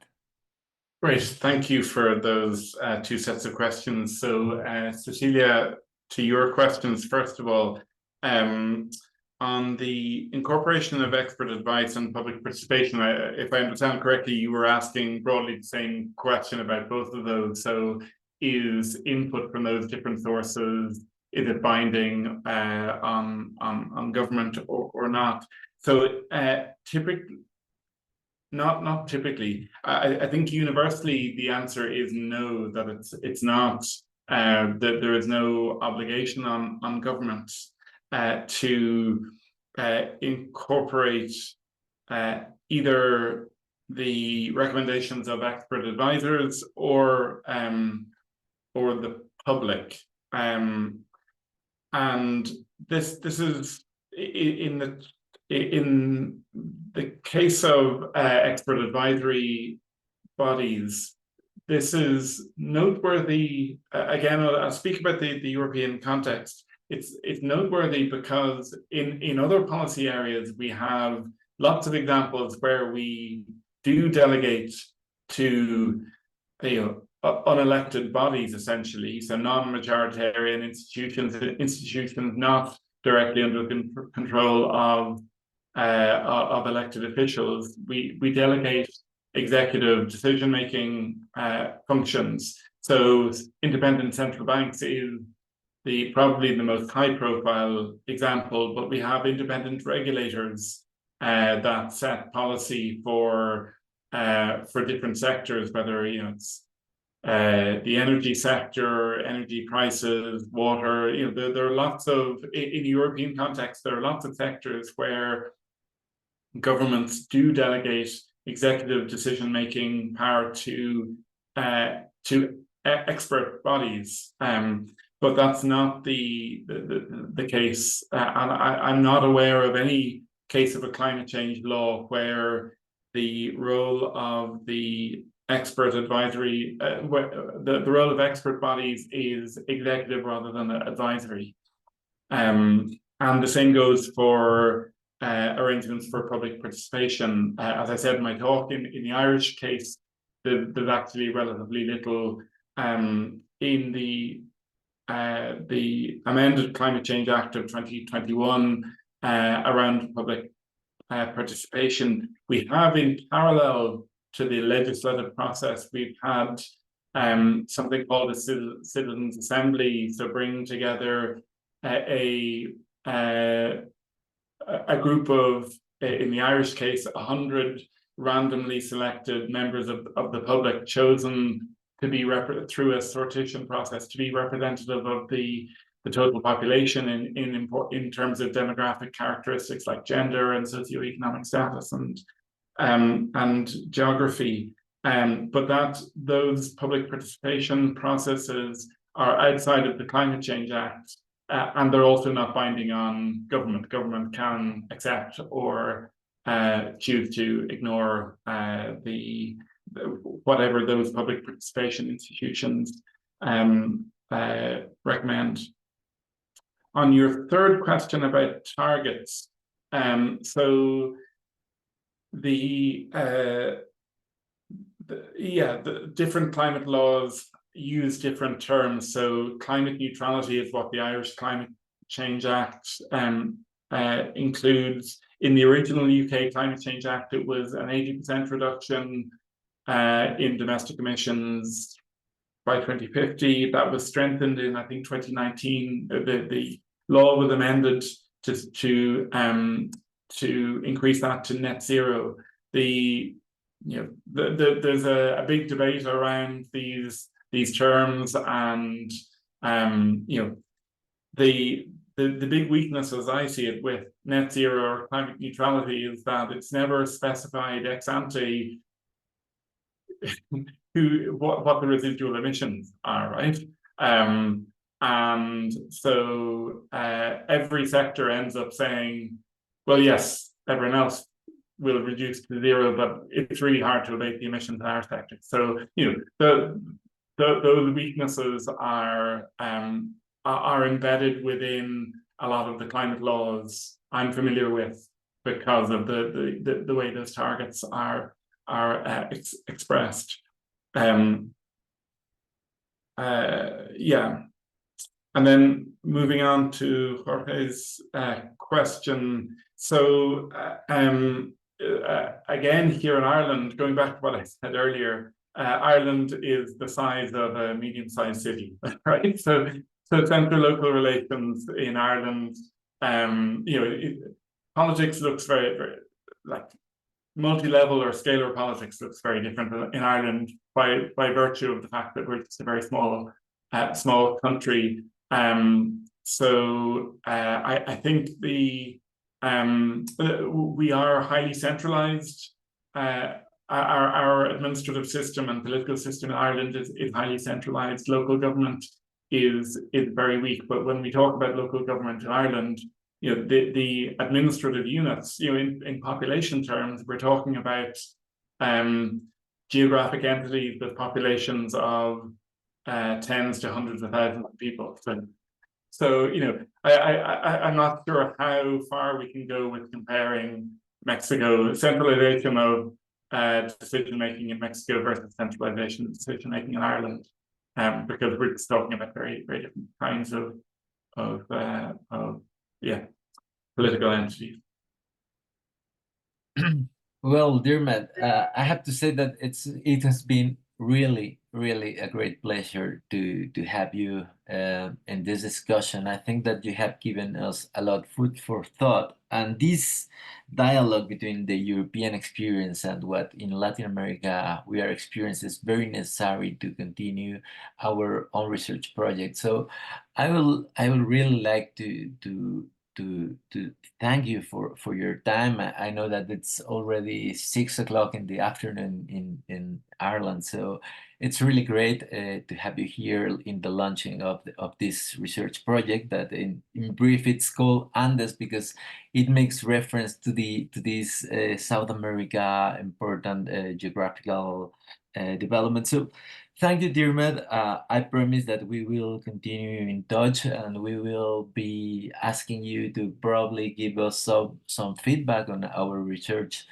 Great, thank you for those two sets of questions. So, Cecilia, to your questions, first of all, on the incorporation of expert advice and public participation, if I understand correctly, you were asking broadly the same question about both of those. So, is input from those different sources, is it binding on government or not? So, typically, not typically. I think universally the answer is no, that it's not, that there is no obligation on government to incorporate either the recommendations of expert advisors or the public. And this is in the case of expert advisory bodies. This is noteworthy. Again, I'll speak about the European context. It's noteworthy because in other policy areas we have lots of examples where we do delegate to unelected bodies, essentially, so non-majoritarian institutions not directly under control of elected officials. We delegate executive decision-making functions. So independent central banks is probably the most high-profile example, but we have independent regulators that set policy for different sectors, whether it's the energy sector, energy prices, water. There are lots of, in the European context, there are lots of sectors where governments do delegate executive decision-making power to expert bodies, but that's not the case. And I'm not aware of any case of a climate change law where the role of the expert advisory, the role of expert bodies is executive rather than advisory. And the same goes for arrangements for public participation. As I said in my talk, in the Irish case, there's actually relatively little in the amended Climate Change Act of 2021 around public participation. We have, in parallel to the legislative process, we've had something called a citizens' assembly, so bringing together a group of, in the Irish case, 100 randomly selected members of the public, chosen to be through a sortition process to be representative of the total population in terms of demographic characteristics like gender and socioeconomic status and geography. But those public participation processes are outside of the Climate Change Act, and they're also not binding on government. Government can accept or choose to ignore whatever those public participation institutions recommend. On your third question about targets, so the different climate laws use different terms. So climate neutrality is what the Irish Climate Change Act includes. In the original UK Climate Change Act, it was an 80% reduction in domestic emissions by 2050. That was strengthened in, I think, 2019. The law was amended to increase that to net zero. There's a big debate around these terms, and the big weakness, as I see it, with net zero or climate neutrality is that it's never specified ex ante what the residual emissions are, right? And so every sector ends up saying, well, yes, everyone else will reduce to zero, but it's really hard to abate the emissions in our sector. So, you know, those weaknesses are embedded within a lot of the climate laws I'm familiar with because of the way those targets are expressed. Yeah. And then moving on to Jorge's question. So again, here in Ireland, going back to what I said earlier, Ireland is the size of a medium-sized city, right? So central local relations in Ireland, you know, politics looks very, very like multi-level or scalar politics looks very different in Ireland by virtue of the fact that we're just a very small country. So I think we are highly centralized. Our administrative system and political system in Ireland is highly centralized. Local government is very weak. But when we talk about local government in Ireland, you know, the administrative units, you know, in population terms, we're talking about geographic entities with populations of tens to hundreds of thousands of people. So you know, I'm not sure how far we can go with comparing Mexico, centralization of decision making in Mexico versus centralization of decision making in Ireland, because we're just talking about very, very different kinds of political entities. Well, Diarmuid, I have to say that it has been really a great pleasure to have you in this discussion. I think that you have given us a lot of food for thought, and this dialogue between the European experience and what in Latin America we are experiencing is very necessary to continue our own research project. So I will really like to thank you for your time. I know that it's already 6 o'clock in the afternoon in Ireland, so it's really great to have you here in the launching of this research project that in brief it's called ANDES because it makes reference to this South America important geographical development. So thank you, Diarmuid. I promise that we will continue in touch and we will be asking you to probably give us some feedback on our research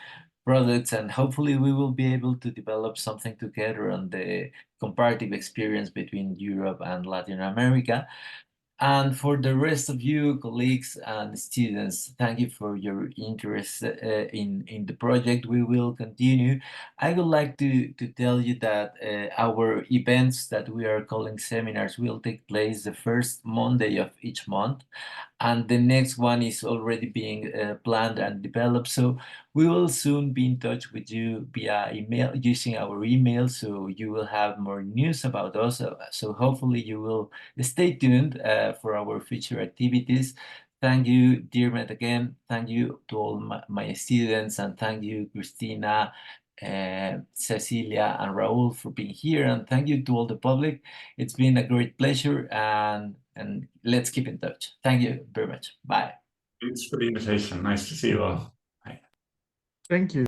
products, and hopefully we will be able to develop something together on the comparative experience between Europe and Latin America. And for the rest of you, colleagues and students, thank you for your interest in the project. We will continue. I would like to tell you that our events that we are calling seminars will take place the first Monday of each month. And the next one is already being planned and developed. So we will soon be in touch with you via email, using our email, so you will have more news about us. So hopefully you will stay tuned for our future activities. Thank you, Diarmuid, again. Thank you to all my students, and thank you, Christina, Cecilia, and Raul for being here. And thank you to all the public. It's been a great pleasure, and let's keep in touch. Thank you very much. Bye. Thanks for the invitation. Nice to see you all. Bye. Thank you.